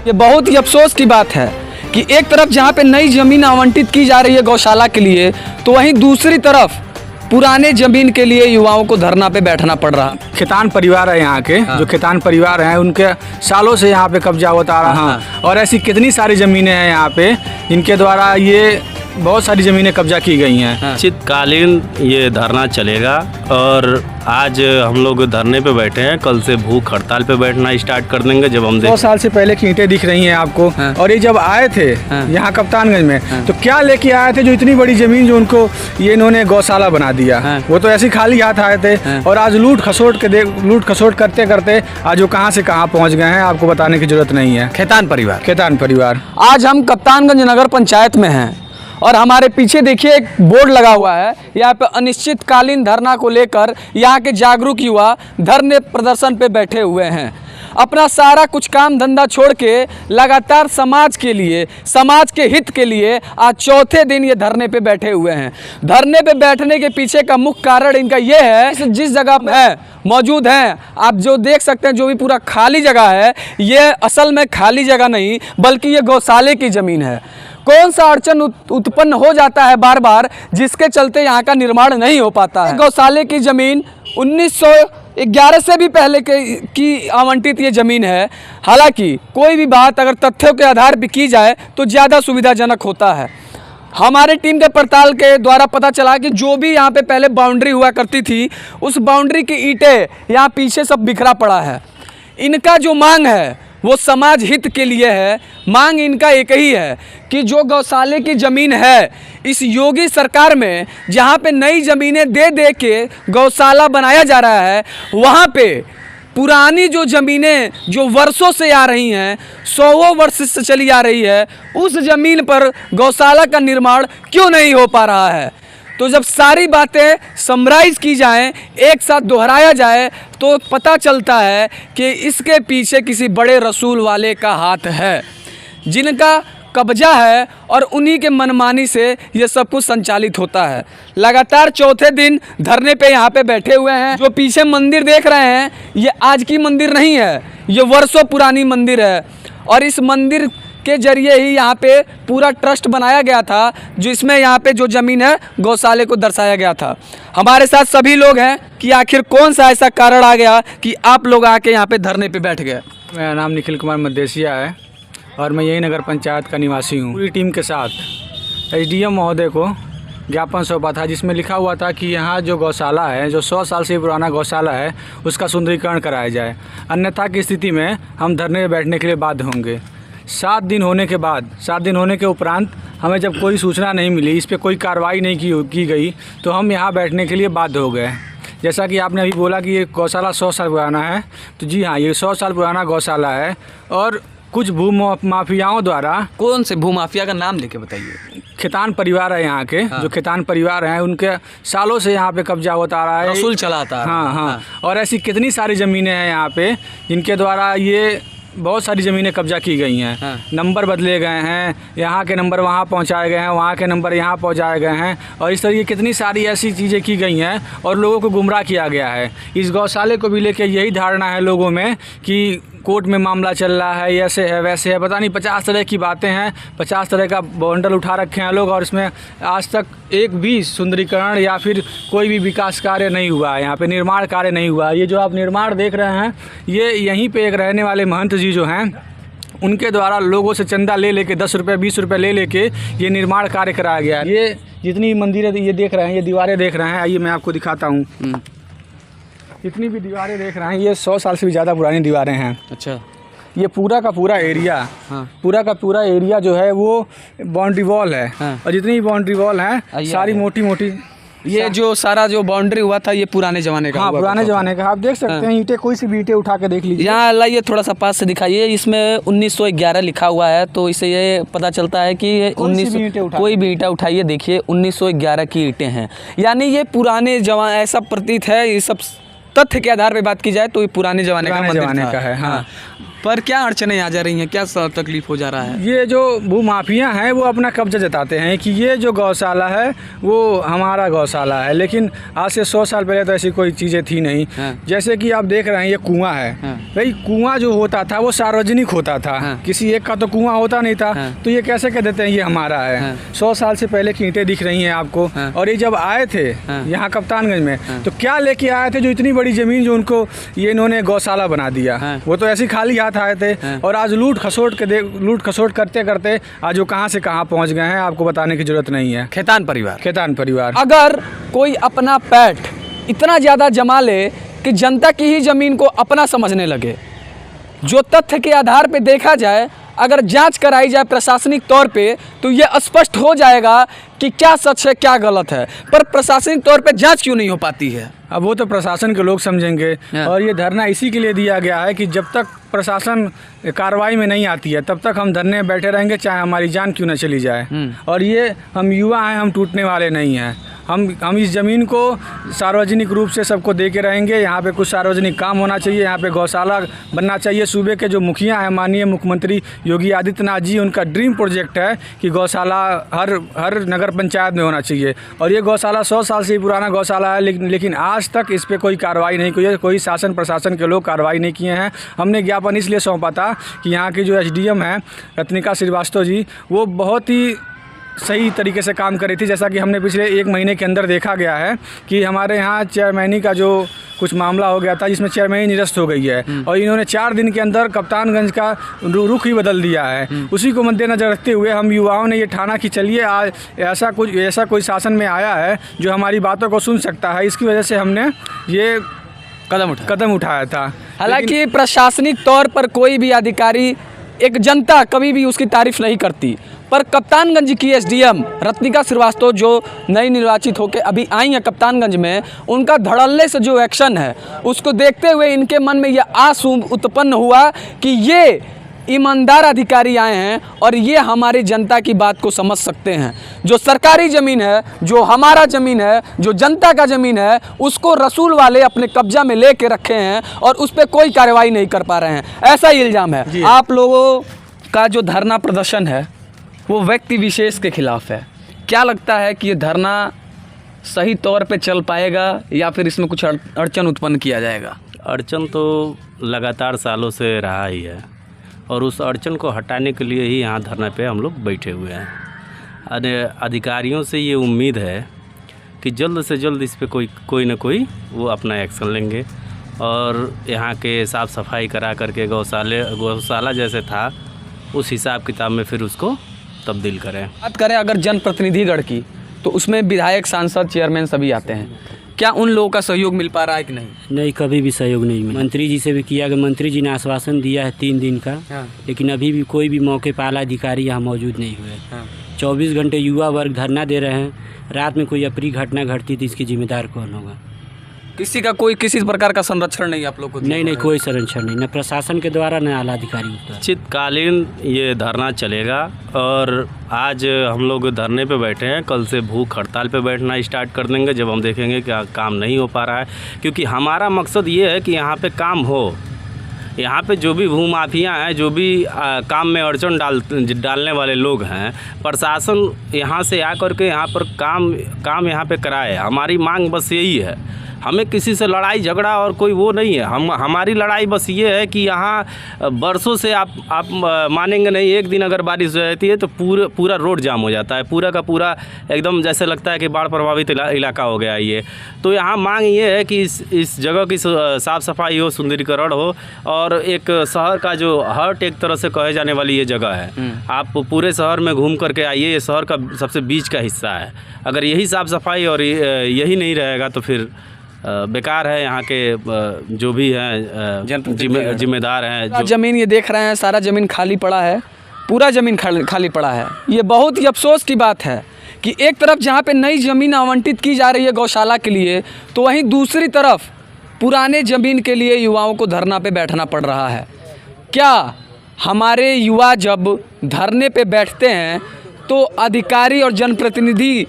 ये बहुत ही अफसोस की बात है कि एक तरफ जहाँ पे नई जमीन आवंटित की जा रही है गौशाला के लिए, तो वहीं दूसरी तरफ पुराने जमीन के लिए युवाओं को धरना पे बैठना पड़ रहा। खितान परिवार है यहाँ के, जो खितान परिवार हैं उनके सालों से यहाँ पे कब्जा होता रहा और ऐसी कितनी सारी ज़मीनें हैं यहाँ पे इनके द्वारा ये बहुत सारी ज़मीनें कब्जा की गई हैं। अनिश्चितकालीन ये धरना चलेगा और आज हम लोग धरने पे बैठे हैं, कल से भूख हड़ताल पे बैठना स्टार्ट कर देंगे। जब हम 100 साल से पहले की ईंटें दिख रही हैं आपको और ये जब आए थे यहाँ कप्तानगंज में तो क्या लेके आए थे जो इतनी बड़ी ज़मीन जो उनको ये इन्होंने गौशाला बना दिया। वो तो ऐसे खाली हाथ आए थे और आज लूट खसोट करते करते आज वो कहाँ से कहाँ पहुँच गए हैं आपको बताने की जरूरत नहीं है। खैतान परिवार। आज हम कप्तानगंज नगर पंचायत में हैं और हमारे पीछे देखिए एक बोर्ड लगा हुआ है। यहाँ पे अनिश्चितकालीन धरना को लेकर यहाँ के जागरूक युवा धरने प्रदर्शन पे बैठे हुए हैं। अपना सारा कुछ काम धंधा छोड़ के लगातार समाज के लिए, समाज के हित के लिए आज चौथे दिन ये धरने पे बैठे हुए हैं। धरने पे बैठने के पीछे का मुख्य कारण इनका ये है, जिस जगह में मौजूद हैं आप जो देख सकते हैं, जो भी पूरा खाली जगह है, ये असल में खाली जगह नहीं बल्कि ये गौशाले की ज़मीन है। कौन सा अड़चन उत्पन्न हो जाता है बार बार, जिसके चलते यहाँ का निर्माण नहीं हो पाता है। गौशाले की ज़मीन 1911 से भी पहले की आवंटित ये ज़मीन है। हालांकि कोई भी बात अगर तथ्यों के आधार पर की जाए तो ज़्यादा सुविधाजनक होता है। हमारे टीम के पड़ताल के द्वारा पता चला कि जो भी यहाँ पे पहले बाउंड्री हुआ करती थी, उस बाउंड्री की ईंटें यहाँ पीछे सब बिखरा पड़ा है। इनका जो मांग है वो समाज हित के लिए है। मांग इनका एक ही है कि जो गौशाले की ज़मीन है, इस योगी सरकार में जहाँ पे नई ज़मीनें दे दे के गौशाला बनाया जा रहा है, वहाँ पे पुरानी जो ज़मीनें जो वर्षों से आ रही हैं, 100 वर्ष से चली आ रही है, उस ज़मीन पर गौशाला का निर्माण क्यों नहीं हो पा रहा है। तो जब सारी बातें समराइज़ की जाएं, एक साथ दोहराया जाए, तो पता चलता है कि इसके पीछे किसी बड़े रसूल वाले का हाथ है, जिनका कब्जा है और उन्हीं के मनमानी से ये सब कुछ संचालित होता है। लगातार चौथे दिन धरने पे यहाँ पे बैठे हुए हैं। जो पीछे मंदिर देख रहे हैं, ये आज की मंदिर नहीं है, ये वर्षों पुरानी मंदिर है और इस मंदिर के जरिए ही यहाँ पे पूरा ट्रस्ट बनाया गया था, जिसमें यहाँ पे जो ज़मीन है गौशाले को दर्शाया गया था। हमारे साथ सभी लोग हैं कि आखिर कौन सा ऐसा कारण आ गया कि आप लोग आके यहाँ पे धरने पे बैठ गए। मेरा नाम निखिल कुमार मदेसिया है और मैं यही नगर पंचायत का निवासी हूँ। पूरी टीम के साथ एसडीएम महोदय को ज्ञापन सौंपा था, जिसमें लिखा हुआ था कि यहाँ जो गौशाला है, जो 100 साल से पुराना गौशाला है, उसका सुंदरीकरण कराया जाए। अन्यथा की स्थिति में हम धरने में बैठने के लिए बाध्य होंगे। 7 दिन होने के उपरांत हमें जब कोई सूचना नहीं मिली, इस पर कोई कार्रवाई नहीं की गई, तो हम यहाँ बैठने के लिए बाध्य हो गए। जैसा कि आपने अभी बोला कि ये गौशाला 100 साल पुराना है, तो जी हाँ, ये 100 साल पुराना गौशाला है और कुछ भूमाफियाओं द्वारा। कौन से भूमाफिया का नाम लेके बताइए। खितान परिवार है यहाँ के, जो खितान परिवार हैं उनके सालों से यहाँ पे कब्जा होता आ रहा है, रसूल चलाता है। हाँ। और ऐसी कितनी सारी ज़मीनें हैं यहाँ पे जिनके द्वारा ये बहुत सारी ज़मीनें कब्जा की गई हैं। नंबर बदले गए हैं, यहाँ के नंबर वहाँ पहुँचाए गए हैं, वहाँ के नंबर यहाँ पहुँचाए गए हैं और इस तरह की कितनी सारी ऐसी चीज़ें की गई हैं और लोगों को गुमराह किया गया है। इस गौशाले को भी लेकर यही धारणा है लोगों में कि कोर्ट में मामला चल रहा है, ऐसे है वैसे है, पता नहीं 50 तरह की बातें हैं, 50 तरह का बंडल उठा रखे हैं लोग और इसमें आज तक एक भी सुंदरीकरण या फिर कोई भी विकास कार्य नहीं हुआ है। यहाँ पे निर्माण कार्य नहीं हुआ। ये जो आप निर्माण देख रहे हैं, ये यहीं पे एक रहने वाले महंत जी जो हैं, उनके द्वारा लोगों से चंदा ले लेके 10 रुपये 20 रुपये ले लेके ये निर्माण कार्य कराया गया है। ये जितनी मंदिरें ये देख रहे हैं, ये दीवारें देख रहे हैं, आइए मैं आपको दिखाता हूँ। जितनी भी दीवारें देख रहे हैं, ये 100 साल से भी ज़्यादा पुरानी दीवारें हैं। अच्छा। ये पूरा का पूरा एरिया, पूरा का पूरा एरिया जो है वो बाउंड्री वॉल है। और जितनी बाउंड्री वॉल है सारी मोटी मोटी, ये जो सारा जो बाउंड्री हुआ था ये पुराने ज़माने का। हाँ, पुराने ज़माने का। आप देख सकते हैं ईंटें, कोई सी भी ईंटें उठा के देख लीजिए। यहाँ लाइए थोड़ा सा पास से दिखाइए। इसमें 1911 लिखा हुआ है, तो इससे ये पता चलता है कि 1900 कोई भी ईंटा उठाइए, देखिए 1911 की ईंटें हैं। यानी ये पुराने जमाने, ऐसा प्रतीत है, ये सब तथ्य के आधार पे बात की जाए तो ये पुराने ज़माने का है। हाँ। पर क्या अड़चने आ जा रही हैं, क्या तकलीफ हो जा रहा है? ये जो भूमाफिया हैं वो अपना कब्जा जताते हैं कि ये जो गौशाला है वो हमारा गौशाला है, लेकिन आज से 100 साल पहले तो ऐसी कोई चीज़ें थी नहीं। जैसे कि आप देख रहे हैं ये कुआं है, भाई कुआं जो होता था वो सार्वजनिक होता था, किसी एक का तो कुआं होता नहीं था, तो ये कैसे कह देते हैं ये हमारा है? 100 साल से पहले की ईंटें दिख रही हैं आपको। और ये जब आए थे यहाँ कप्तानगंज में तो क्या लेके आए थे जो इतनी बड़ी ज़मीन जो उनको ये इन्होंने गौशाला बना दिया? वो तो ऐसी खाली हाथ आए थे और आज लूट खसोट करते करते आज वो कहाँ से कहाँ पहुँच गए हैं आपको बताने की जरूरत नहीं है। खेतान परिवार अगर कोई अपना पैठ इतना ज़्यादा जमा ले कि जनता की ही ज़मीन को अपना समझने लगे, जो तथ्य के आधार पे देखा जाए, अगर जांच कराई जाए प्रशासनिक तौर पे तो ये स्पष्ट हो जाएगा कि क्या सच है क्या गलत है। पर प्रशासनिक तौर पे जांच क्यों नहीं हो पाती है? अब वो तो प्रशासन के लोग समझेंगे। और ये धरना इसी के लिए दिया गया है कि जब तक प्रशासन कार्रवाई में नहीं आती है तब तक हम धरने में बैठे रहेंगे, चाहे हमारी जान क्यों न चली जाए। और ये हम युवा हैं, हम टूटने वाले नहीं हैं। हम इस ज़मीन को सार्वजनिक रूप से सबको दे के रहेंगे। यहाँ पे कुछ सार्वजनिक काम होना चाहिए, यहाँ पे गौशाला बनना चाहिए। सूबे के जो मुखिया हैं माननीय मुख्यमंत्री योगी आदित्यनाथ जी, उनका ड्रीम प्रोजेक्ट है कि गौशाला हर नगर पंचायत में होना चाहिए। और ये गौशाला 100 साल से पुराना गौशाला है, लेकिन आज तक इस पर कोई कार्रवाई नहीं हुई है, कोई शासन प्रशासन के लोग कार्रवाई नहीं किए हैं। हमने ज्ञापन इसलिए सौंपा था कि यहाँ की जो SDM है रत्निका श्रीवास्तव जी, वो बहुत ही सही तरीके से काम कर रही थी। जैसा कि हमने पिछले 1 महीने के अंदर देखा गया है कि हमारे यहाँ चेयरमैनी का जो कुछ मामला हो गया था जिसमें चेयरमैनी निरस्त हो गई है और इन्होंने 4 दिन के अंदर कप्तानगंज का रुख ही बदल दिया है। उसी को मद्देनजर रखते हुए हम युवाओं ने ये ठाना कि चलिए आज ऐसा कोई शासन में आया है जो हमारी बातों को सुन सकता है, इसकी वजह से हमने ये कदम उठाया था। हालांकि प्रशासनिक तौर पर कोई भी अधिकारी, एक जनता कभी भी उसकी तारीफ नहीं करती, पर कप्तानगंज की SDM रत्निका श्रीवास्तव जो नई निर्वाचित होकर अभी आई हैं कप्तानगंज में, उनका धड़ल्ले से जो एक्शन है उसको देखते हुए इनके मन में यह आस उत्पन्न हुआ कि ये ईमानदार अधिकारी आए हैं और ये हमारी जनता की बात को समझ सकते हैं। जो सरकारी ज़मीन है, जो हमारा ज़मीन है, जो जनता का ज़मीन है, उसको रसूल वाले अपने कब्जा में ले के रखे हैं और उस पर कोई कार्रवाई नहीं कर पा रहे हैं, ऐसा ही इल्ज़ाम है। आप लोगों का जो धरना प्रदर्शन है वो व्यक्ति विशेष के खिलाफ है। क्या लगता है कि ये धरना सही तौर पे चल पाएगा या फिर इसमें कुछ अड़चन उत्पन्न किया जाएगा? अड़चन तो लगातार सालों से रहा ही है और उस अड़चन को हटाने के लिए ही यहाँ धरना पे हम लोग बैठे हुए हैं। अधिकारियों से ये उम्मीद है कि जल्द से जल्द इस पे कोई ना कोई वो अपना एक्शन लेंगे और यहाँ के साफ़ सफाई करा करके गौशाला जैसे था उस हिसाब किताब में फिर उसको तब्दील करें। बात करें अगर जनप्रतिनिधिगण की तो उसमें विधायक, सांसद, चेयरमैन सभी आते हैं, क्या उन लोगों का सहयोग मिल पा रहा है कि नहीं? नहीं, कभी भी सहयोग नहीं मिला। मंत्री जी से भी किया कि मंत्री जी ने आश्वासन दिया है 3 दिन का, लेकिन अभी भी कोई भी मौके पर आला अधिकारी यहाँ मौजूद नहीं हुए। 24 घंटे युवा वर्ग धरना दे रहे हैं, रात में कोई अप्रिय घटना घटती थी इसकी जिम्मेदार कौन होगा? किसी प्रकार का संरक्षण नहीं आप लोग को? नहीं, कोई संरक्षण नहीं, न प्रशासन के द्वारा न आला अधिकारी के द्वारा। अनिश्चितकालीन ये धरना चलेगा और आज हम लोग धरने पे बैठे हैं, कल से भूख हड़ताल पे बैठना स्टार्ट कर देंगे जब हम देखेंगे कि काम नहीं हो पा रहा है। क्योंकि हमारा मकसद ये है कि यहाँ पे काम हो। यहाँ पे जो भी भूमाफिया हैं, जो भी काम में अड़चन डालने वाले लोग हैं, प्रशासन यहाँ से आकर के यहाँ पर काम यहाँ पे कराए। हमारी मांग बस यही है। हमें किसी से लड़ाई झगड़ा और कोई वो नहीं है। हमारी लड़ाई बस ये है कि यहाँ बरसों से आप मानेंगे नहीं, एक दिन अगर बारिश हो जाती है तो पूरा रोड जाम हो जाता है, पूरा का पूरा एकदम जैसे लगता है कि बाढ़ प्रभावित इलाका हो गया ये। तो यहाँ मांग ये है कि इस जगह की साफ़ सफाई हो, सुंदरीकरण हो और एक शहर का जो हार्ट एक तरह से कहे जाने वाली ये जगह है। आप पूरे शहर में घूम करके आइए, ये शहर का सबसे बीच का हिस्सा है। अगर यही साफ़ सफाई और यही नहीं रहेगा तो फिर बेकार है। यहाँ के जो भी हैं जिम्मेदार हैं। ज़मीन ये देख रहे हैं, सारा ज़मीन खाली पड़ा है, पूरा ज़मीन खाली पड़ा है। ये बहुत ही अफसोस की बात है कि एक तरफ जहाँ पे नई ज़मीन आवंटित की जा रही है गौशाला के लिए, तो वहीं दूसरी तरफ पुराने ज़मीन के लिए युवाओं को धरना पे बैठना पड़ रहा है। क्या हमारे युवा जब धरने पे बैठते हैं तो अधिकारी और जनप्रतिनिधि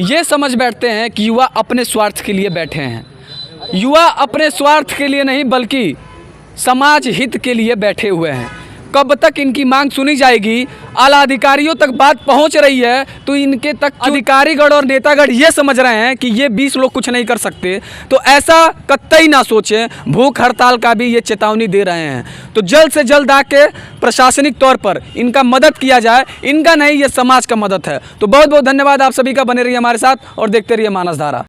ये समझ बैठते हैं कि युवा अपने स्वार्थ के लिए बैठे हैं? युवा अपने स्वार्थ के लिए नहीं बल्कि समाज हित के लिए बैठे हुए हैं। कब तक इनकी मांग सुनी जाएगी? आला अधिकारियों तक बात पहुंच रही है तो इनके तक अधिकारीगण और नेतागण ये समझ रहे हैं कि ये 20 लोग कुछ नहीं कर सकते, तो ऐसा कतई ना सोचें। भूख हड़ताल का भी ये चेतावनी दे रहे हैं। तो जल्द से जल्द आके प्रशासनिक तौर पर इनका मदद किया जाए। इनका नहीं, ये समाज का मदद है। तो बहुत बहुत धन्यवाद आप सभी का। बने रहिए हमारे साथ और देखते रहिए मानस धारा।